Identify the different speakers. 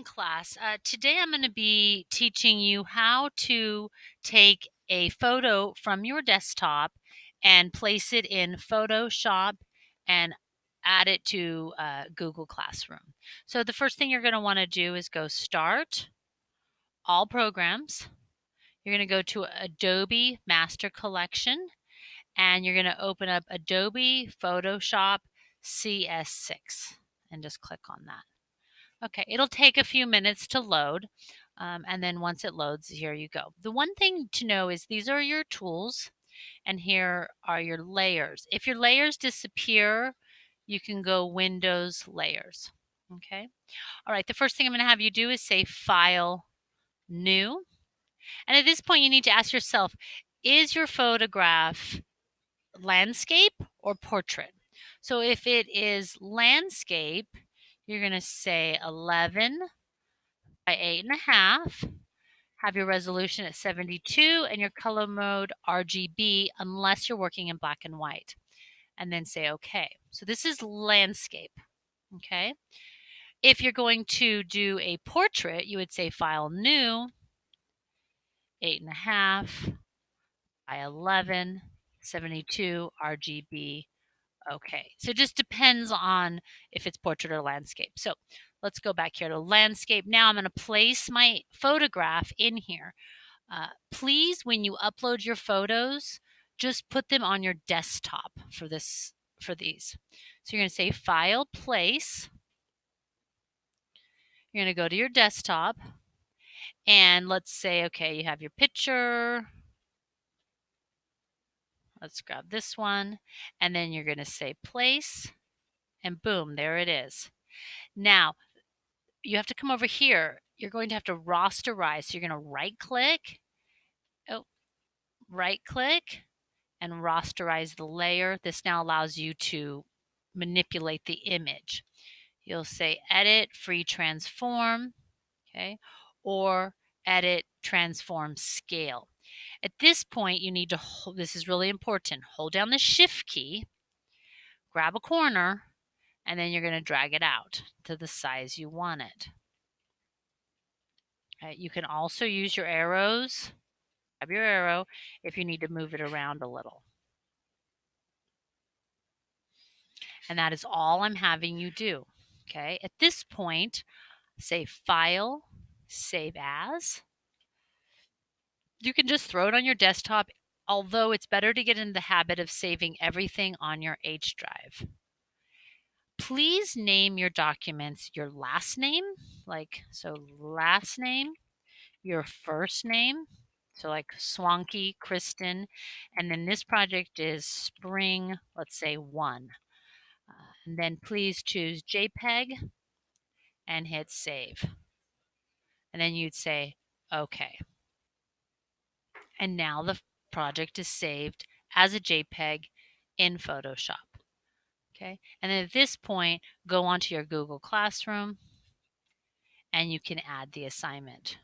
Speaker 1: morning, class. Today I'm going to be teaching you how to take a photo from your desktop and place it in Photoshop and add it to Google Classroom. So the first thing you're going to want to do is go Start, All Programs. You're going to go to Adobe Master Collection, and you're going to open up Adobe Photoshop CS6 and just click on that. Okay, it'll take a few minutes to load, and then once it loads, here you go. The one thing to know is these are your tools, and here are your layers. If your layers disappear, you can go Windows Layers. Okay, all right, the first thing I'm going to have you do is say File, New, and at this point you need to ask yourself, is your photograph landscape or portrait? So if it is landscape, you're going to say 11 by 8.5. Have your resolution at 72 and your color mode RGB unless you're working in black and white. And then say OK. So this is landscape. Okay. If you're going to do a portrait, you would say File, New, 8.5 by 11, 72 RGB. Okay, so it just depends on if it's portrait or landscape. So let's go back here to landscape. Now I'm going to place my photograph in here. Please, when you upload your photos, just put them on your desktop for these. So you're going to say File, Place. You're going to go to your desktop, and let's say, okay, you have your picture. Let's grab this one, and then you're going to say Place, and boom, there it is. Now, you have to come over here. You're going to have to rasterize. So you're going to right click and rasterize the layer. This now allows you to manipulate the image. You'll say Edit, Free Transform, okay, or Edit, Transform, Scale. At this point, you need to hold, this is really important, hold down the Shift key, grab a corner, and then you're going to drag it out to the size you want it. You can also use your arrows, grab your arrow if you need to move it around a little. And that is all I'm having you do. Okay, at this point, say File, Save As. You can just throw it on your desktop, although it's better to get in the habit of saving everything on your H drive. Please name your documents your last name, last name, your first name, so like Swanke, Kristen, and then this project is Spring, let's say 1. And then please choose JPEG and hit Save. And then you'd say, OK. And now the project is saved as a JPEG in Photoshop. Okay, and then at this point, go onto your Google Classroom and you can add the assignment.